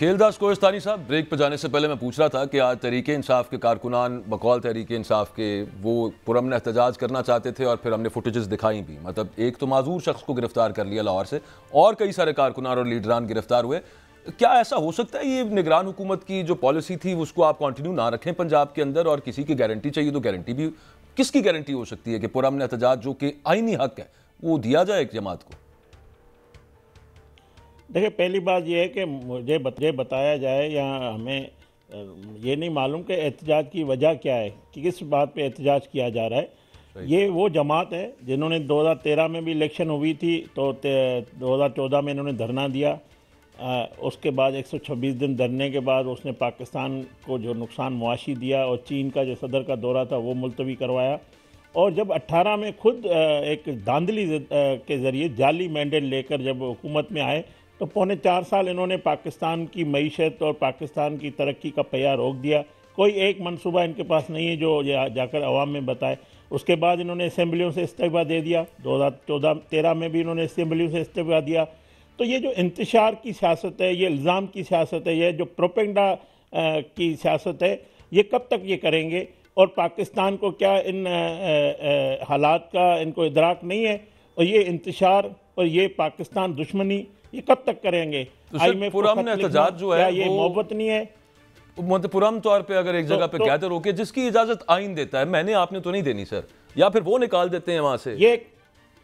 खेलदास कोहिस्तानी साहब, ब्रेक पर जाने से पहले मैं पूछ रहा था कि आज तहरीके इंसाफ के कारकुनान बकौल तहरीके इंसाफ के वो पुरअमन एहतजाज करना चाहते थे और फिर हमने फुटेजेस दिखाई भी। मतलब एक तो माजूर शख्स को गिरफ्तार कर लिया लाहौर से और कई सारे कारकुनान और लीडरान गिरफ्तार हुए। क्या ऐसा हो सकता है ये निगरान हुकूमत की जो पॉलिसी थी उसको आप कंटिन्यू ना रखें पंजाब के अंदर, और किसी की गारंटी चाहिए तो गारंटी भी किसकी गारंटी हो सकती है कि पुरअमन एहतजाज जो कि आईनी हक है वो दिया जाए एक जमात को? देखिए, पहली बात यह है कि मुझे बताया जाए या हमें ये नहीं मालूम कि एहतजाज की वजह क्या है, कि किस बात पे एहतजाज किया जा रहा है। ये वो जमात है जिन्होंने 2013 में भी इलेक्शन हुई थी तो 2014 में इन्होंने धरना दिया। उसके बाद 126 दिन धरने के बाद उसने पाकिस्तान को जो नुकसान मुआशी दिया और चीन का जो सदर का दौरा था वो मुलतवी करवाया। और जब 18 में खुद एक धांधली के ज़रिए जाली मैंडेट लेकर जब हुकूमत में आए तो पौने 4 साल इन्होंने पाकिस्तान की मईशत और पाकिस्तान की तरक्की का पहिया रोक दिया। कोई एक मंसूबा इनके पास नहीं है जो जाकर अवाम में बताए। उसके बाद इन्होंने असम्बलियों से इस्तीफा दे दिया। 2014-13 में भी इन्होंने असम्बलियों से इस्तीफा दिया। तो ये जो इंतशार की सियासत है, ये इल्ज़ाम की सियासत है, ये जो प्रोपेगेंडा की सियासत है, ये कब तक ये करेंगे? और पाकिस्तान को क्या इन हालात का इनको इदराक नहीं है? और ये इंतशार और ये पाकिस्तान दुश्मनी ये कब तक करेंगे? IMF पुरअमन एहतजाज जो है ये मोहब्बत नहीं है? मतलब पुरअमन तौर पे अगर एक जगह पे कहते रोके जिसकी इजाजत आइन देता है, मैंने आपने तो नहीं देनी सर, या फिर वो निकाल देते हैं वहां से। ये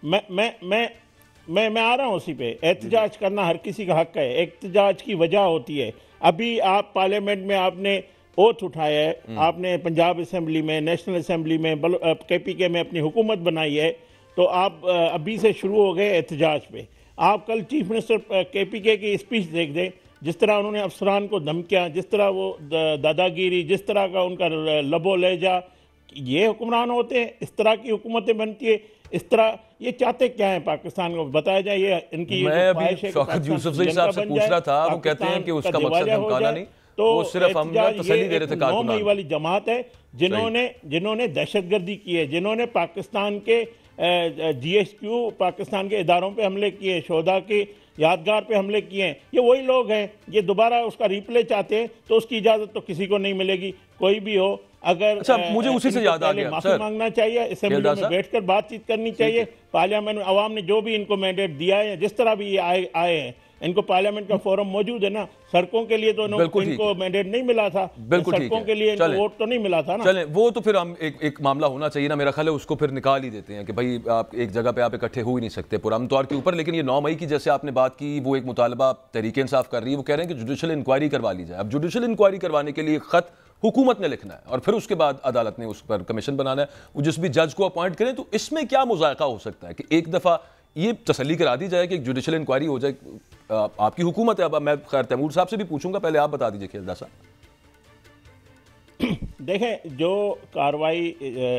मैं आ रहा हूं उसी पे। एहतजाज करना हर किसी का हक है। एहतजाज की वजह होती है। अभी आप पार्लियामेंट में आपने ओथ उठाया है, आपने पंजाब असम्बली में, नेशनल असम्बली में, KPK में अपनी हुकूमत बनाई है, तो आप अभी से शुरू हो गए एहतजाज पे। आप कल चीफ मिनिस्टर KPK की स्पीच देख दें, जिस तरह उन्होंने अफसरान को धमकियाँ, जिस तरह वो दादागिरी, जिस तरह का उनका लबो लहजा, ये हुक्मरान होते हैं? इस तरह की हुकूमतें बनती है? इस तरह ये चाहते क्या है पाकिस्तान को बताया जाए? ये इनकी मैं अभी शौकत यूसुफजई साहब से पूछ रहा था, वो कहते हैं कि उसका मकसद धमकाना नहीं, तो वो सिर्फ हम तसल्ली दे रहे थे। 9 मई वाली जमात है जिन्होंने दहशतगर्दी की है, जिन्होंने पाकिस्तान के GSQ पाकिस्तान के इदारों पे हमले किए, शोधा के यादगार पे हमले किए हैं। ये वही लोग हैं। ये दोबारा उसका रिप्ले चाहते हैं तो उसकी इजाज़त तो किसी को नहीं मिलेगी, कोई भी हो। अगर अच्छा, मुझे उसी से याद आ गया, माफी मांगना चाहिए, असेंबली में बैठकर बातचीत करनी चाहिए। पार्लियामेंट में अवाम ने जो भी इनको मैंडेट दिया है, जिस तरह भी ये आए हैं, इनको पार्लियामेंट का फोरम मौजूद है ना। सड़कों के लिए तो इनको मैंडेट नहीं मिला था, सड़कों के लिए इनको वोट तो नहीं मिला था ना। चलें, वो तो फिर हम एक मामला होना चाहिए ना, मेरा ख्याल है उसको फिर निकाल ही देते हैं कि भाई आप एक जगह पे आप इकट्ठे हो ही नहीं सकते पुरअमन तौर के ऊपर। लेकिन ये 9 मई की जैसे आपने बात की, वो एक मुतालबा तहरीके इंसाफ कर रही है, वो कह रहे हैं कि जुडिशल इंक्वायरी करवा ली जाए। अब जुडिशल इंक्वायरी करवाने के लिए खत हुकूमत ने लिखना है और फिर उसके बाद अदालत ने उस पर कमीशन बनाना है, वो जिस भी जज को अपॉइंट करें। तो इसमें क्या मुज़ायका हो सकता है कि एक दफ़ा ये तसल्ली करा दी जाए कि एक जुडिशल इंक्वायरी हो जाए? आपकी हुकूमत है। अब मैं खैर तैमूर साहब से भी पूछूंगा, पहले आप बता दीजिए खेलदास साहब। देखें, जो कार्रवाई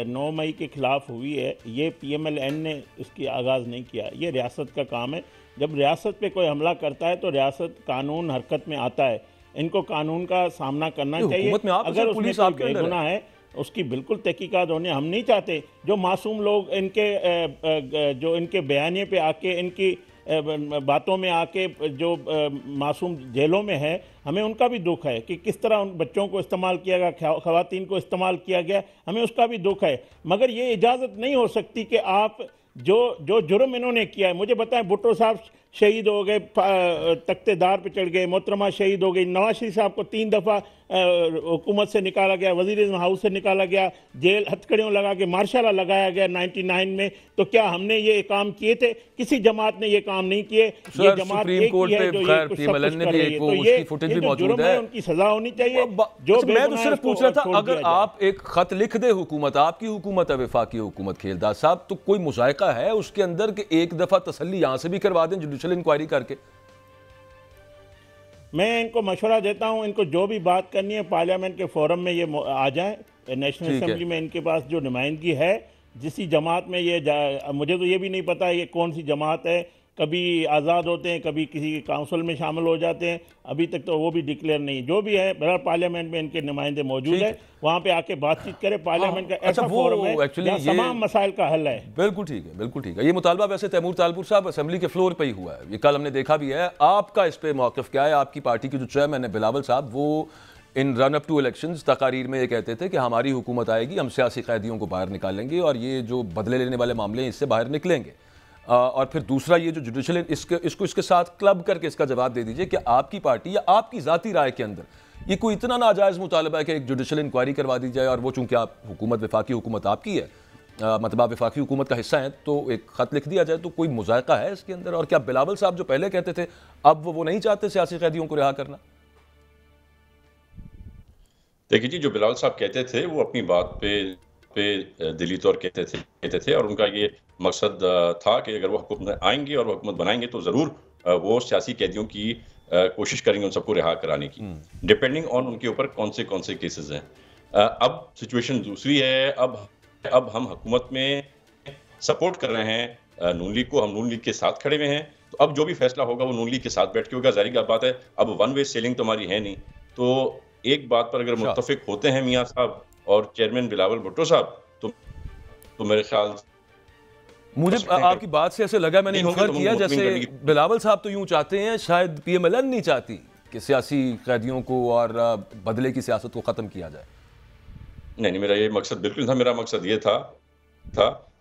9 मई के खिलाफ हुई है, ये PMLN ने इसकी आगाज़ नहीं किया। ये रियासत का काम है। जब रियासत पे कोई हमला करता है तो रियासत कानून हरकत में आता है। इनको कानून का सामना करना चाहिए। अगर उसमें कोई बेगुनाह है उसकी बिल्कुल तहकीकात होने। हम नहीं चाहते जो मासूम लोग इनके बयानिए पे आके, इनकी बातों में आके जो मासूम जेलों में है, हमें उनका भी दुख है कि किस तरह उन बच्चों को इस्तेमाल किया गया, ख़वातीन को इस्तेमाल किया गया, हमें उसका भी दुख है। मगर ये इजाज़त नहीं हो सकती कि आप जो जुर्म इन्होंने किया है। मुझे बताएं, भुट्टो साहब शहीद हो गए, तख्तेदार पे चढ़ गए, मोहतरमा शहीद हो गई, नवाज शरीफ साहब को 3 दफ़ा हुकूमत से निकाला गया, वज़ीर हाउस से निकाला गया, जेल हथकड़ियों लगा के मार्शाला लगाया गया 99 में। तो क्या हमने ये काम किए थे? किसी जमात ने ये काम नहीं किए। ये जमात एक ही है जो ये कुछ सब कुछ कर रही है। तो ये जो जुर्म है उनकी सजा होनी चाहिए। जो मैं तो सिर्फ पूछ रहा था, अगर आप एक खत लिख दे हुकूमत, आपकी हुकूमत है, वफाकी हुकूमत खेलदास साहब, तो कोई मुज़ायका है उसके अंदर कि एक दफ़ा तसल्ली यहाँ से भी करवा दें जुडिशल इंक्वायरी करके? मैं इनको मशवरा देता हूं, इनको जो भी बात करनी है पार्लियामेंट के फोरम में ये आ जाएं। नेशनल असेंबली में इनके पास जो नुमाइंदगी है, जिस जमात में ये मुझे तो ये भी नहीं पता ये कौन सी जमात है, कभी आज़ाद होते हैं, कभी किसी के काउंसिल में शामिल हो जाते हैं। अभी तक तो वो भी डिक्लेयर नहीं। जो भी है बहरहाल पार्लियामेंट में इनके नुमाइंदे मौजूद है, वहाँ पे आके बातचीत करें। पार्लियामेंट का ऐसा फोरम है जहाँ तमाम मसाइल का हल है। बिल्कुल ठीक है, बिल्कुल ठीक है। ये मुतालबा वैसे तैमूर तालपुर साहब असेंबली के फ्लोर पे ही हुआ है, ये कल हमने देखा भी है। आपका इस पे मौक़िफ़ क्या है? आपकी पार्टी के जो चेयरमैन है बिलावल साहब, वो इन रन अप टू इलेक्शंस तकारीर में ये कहते थे कि हमारी हुकूमत आएगी, हम सियासी कैदियों को बाहर निकालेंगे और ये जो बदले लेने वाले मामले हैं इससे बाहर निकलेंगे। और फिर दूसरा ये जो जुडिशल इसको इसके साथ क्लब करके इसका जवाब दे दीजिए कि आपकी पार्टी या आपकी ज़ाती राय के अंदर ये कोई इतना नाजायज़ मुतालबा है कि एक जुडिशल इंक्वायरी करवा दी जाए, और वो चूंकि आप हुकूमत वफाकी हुकूमत आपकी है, मतलब आप वफाकी हुकूमत का हिस्सा हैं, तो एक ख़त लिख दिया जाए, तो कोई मुज़ायक़ा है इसके अंदर? और क्या बिलावल साहब जो पहले कहते थे अब वो नहीं चाहते सियासी कैदियों को रिहा करना? देखिए जी, जो बिलावल साहब कहते थे वो अपनी बात पे दिली तौर कहते थे और उनका ये मकसद था कि अगर वो हुकूमत आएंगे और वो हुकूमत बनाएंगे तो ज़रूर वो सियासी कैदियों की कोशिश करेंगे उन सबको रिहा कराने की, डिपेंडिंग ऑन उनके ऊपर कौन से केसेस हैं। अब सिचुएशन दूसरी है। अब हम हुकूमत में सपोर्ट कर रहे हैं नून लीग को, हम नून लीग के साथ खड़े हुए हैं, तो अब जो भी फैसला होगा वो नून लीग के साथ बैठ के होगा। जाहिर बात है, अब वन वे सेलिंग तो हमारी है नहीं, तो एक बात पर अगर मुत्तफिक होते हैं मियां साहब और चेयरमैन बिलावल भुट्टो साहब, तो मेरे ख्याल मुझे आपकी बात से ऐसे लगा, मैंने इन्फर किया जैसे बिलावल साहब तो यूं चाहते हैं, शायद पीएमएलएन नहीं चाहती कि सियासी कैदियों को और बदले की सियासत को खत्म किया जाए। नहीं, मेरा ये मकसद बिल्कुल था। मेरा मकसद ये था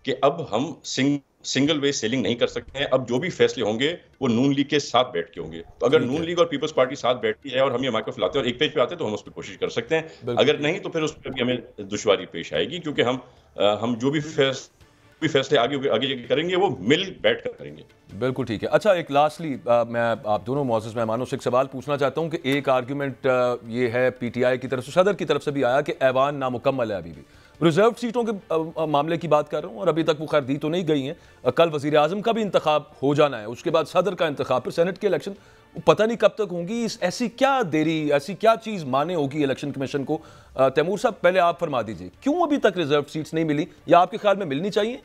कि अब हम सिंगल वे सेलिंग नहीं कर सकते हैं। अब जो भी फैसले होंगे वो नून लीग के साथ बैठ के होंगे। तो अगर नून लीग और पीपल्स पार्टी साथ बैठती है और हम ये मौक़िफ़ लाते हैं और एक पेज पे आते हैं, तो हम उस पर कोशिश कर सकते हैं। अगर नहीं तो फिर उस पर भी हमें दुश्वारी पेश आएगी, क्योंकि हम जो भी फैसले आगे करेंगे वो मिल बैठ कर करेंगे। बिल्कुल ठीक है। अच्छा, एक लास्टली मैं आप दोनों मौजूद मेहमानों से एक सवाल पूछना चाहता हूँ कि एक आर्ग्यूमेंट ये है पीटीआई की तरफ से, सदर की तरफ से भी आया कि ऐवान नामुकम्मल है, अभी भी रिजर्व सीटों के मामले की बात कर रहा हूँ और अभी तक वो खैर दी तो नहीं गई हैं। कल वज़ीर आज़म का भी इंतखाब हो जाना है, उसके बाद सदर का इंतखाब, फिर सेनेट के इलेक्शन पता नहीं कब तक होंगी। ऐसी क्या देरी, ऐसी क्या चीज़ माने होगी इलेक्शन कमीशन को? तैमूर साहब पहले आप फरमा दीजिए, क्यों अभी तक रिजर्व सीट्स नहीं मिली या आपके ख्याल में मिलनी चाहिए?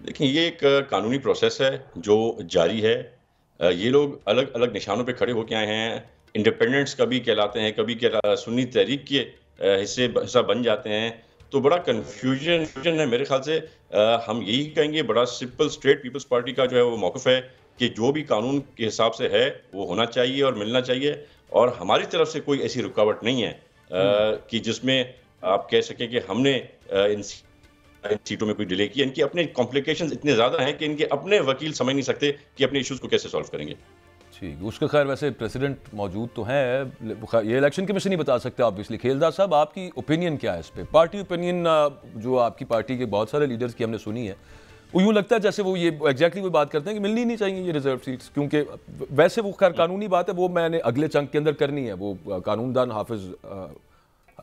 देखिए, ये एक कानूनी प्रोसेस है जो जारी है। ये लोग अलग अलग निशानों पे खड़े होके आए हैं। इंडिपेंडेंट्स कभी कहलाते हैं, कभी सुन्नी तहरीक के हिस्सा बन जाते हैं, तो बड़ा कन्फ्यूजन है। मेरे ख्याल से हम यही कहेंगे, बड़ा सिंपल स्ट्रेट पीपल्स पार्टी का जो है वो मौक़िफ़ है कि जो भी कानून के हिसाब से है वो होना चाहिए और मिलना चाहिए, और हमारी तरफ से कोई ऐसी रुकावट नहीं है कि जिसमें आप कह सकें कि हमने इन सीटों में कोई डिले किया। इनके अपने कॉम्प्लिकेशंस इतने ज़्यादा हैं कि इनके अपने वकील समझ नहीं सकते कि अपने इश्यूज़ को कैसे सॉल्व करेंगे। ठीक, उसका खैर वैसे प्रेसिडेंट मौजूद तो है, ये इलेक्शन कमीशन ही बता सकते हैं ऑब्वियसली। खेलदार साहब, आपकी ओपिनियन क्या है इस पे? पार्टी ओपिनियन जो आपकी पार्टी के बहुत सारे लीडर्स की हमने सुनी है, वो यूँ लगता है जैसे वो ये एग्जैक्टली वो बात करते हैं कि मिलनी नहीं चाहिए ये रिजर्व सीट्स, क्योंकि वैसे वो खैर कानूनी बात है, वो मैंने अगले चंक के अंदर करनी है। वो कानूनदान हाफिज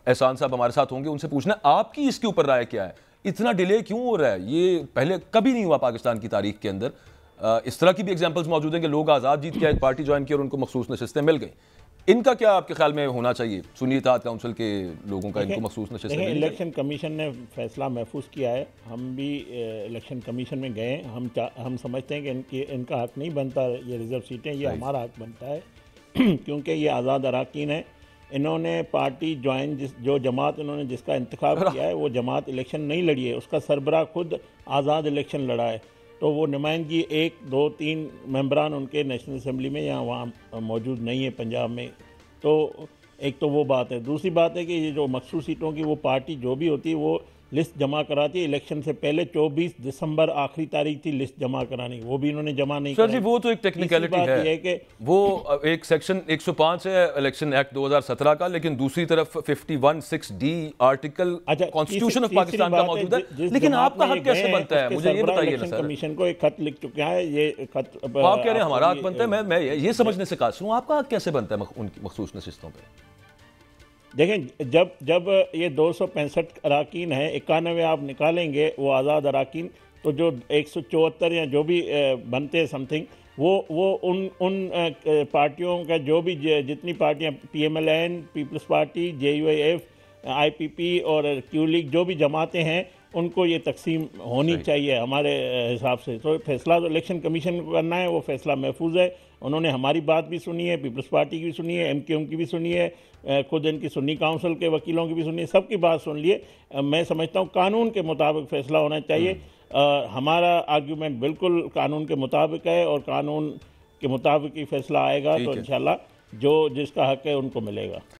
एहसान साहब हमारे साथ होंगे, उनसे पूछना है आपकी इसके ऊपर राय क्या है, इतना डिले क्यों हो रहा है? ये पहले कभी नहीं हुआ पाकिस्तान की तारीख के अंदर। इस तरह की भी एग्जांपल्स मौजूद हैं कि लोग आज़ाद जीत के पार्टी ज्वाइन की और उनको मखसूस नशिस्तें मिल गई। इनका क्या आपके ख्याल में होना चाहिए? सुन्नी इत्तेहाद काउंसिल के लोगों का इनको मखसूस नशिस्तें मिल गई? इलेक्शन कमीशन ने फैसला महफूज किया है। हम भी इलेक्शन कमीशन में गए, हम समझते हैं कि इनका हक नहीं बनता ये रिजर्व सीटें, ये हमारा हक बनता है क्योंकि ये आज़ाद अराकीन है। इन्होंने पार्टी ज्वाइन जो जमात इन्होंने जिसका इंतखाब किया है वो जमात इलेक्शन नहीं लड़ी है, उसका सरबराह खुद आज़ाद इलेक्शन लड़ा है। तो वो नुमाइंदगी 1, 2, 3 मेंबरान उनके नेशनल असम्बली में या वहाँ मौजूद नहीं है पंजाब में। तो एक तो वो बात है। दूसरी बात है कि ये जो मखसूस सीटों की वो पार्टी जो भी होती है वो लिस्ट जमा कराती है इलेक्शन से पहले। 24 दिसंबर आखिरी तारीख थी लिस्ट जमा कराने की, वो भी इन्होंने जमा नहीं सर जी, वो तो एक टेक्निकलिटी है कि वो एक सेक्शन 105 है इलेक्शन एक्ट 2017 का, लेकिन दूसरी तरफ 51(6)D article constitution of Pakistan का मौजूद है। लेकिन आपका हक कैसे बनता है, मुझे ये बताइए ना सर। कमीशन को एक खत लिख चुका है, ये खत आप कह रहे हैं हमारा हक बनता है, मैं ये समझने से कासिर हूं, आपका हक कैसे बनता है उनकी मखसूस नशिस्तों पर? देखें, जब ये 265 अराकीन हैं, 91 आप निकालेंगे वो आज़ाद अराकीन, तो जो 174 या जो भी बनते हैं समथिंग, वो उन पार्टियों का जो भी जितनी पार्टियां PMLN, Peoples Party, JUIF, IPP और क्यू लीग जो भी जमातें हैं उनको ये तकसीम होनी चाहिए हमारे हिसाब से। तो फैसला तो इलेक्शन कमीशन को करना है, वो फैसला महफूज है। उन्होंने हमारी बात भी सुनी है, पीपल्स पार्टी की भी सुनी है, MQM की भी सुनी है, खुद इनकी सुन्नी काउंसिल के वकीलों की भी सुनी है, सबकी बात सुन लिए। मैं समझता हूँ कानून के मुताबिक फैसला होना चाहिए। हमारा आर्ग्यूमेंट बिल्कुल कानून के मुताबिक है और कानून के मुताबिक ही फैसला आएगा तो इंशाल्लाह जो जिसका हक है उनको मिलेगा।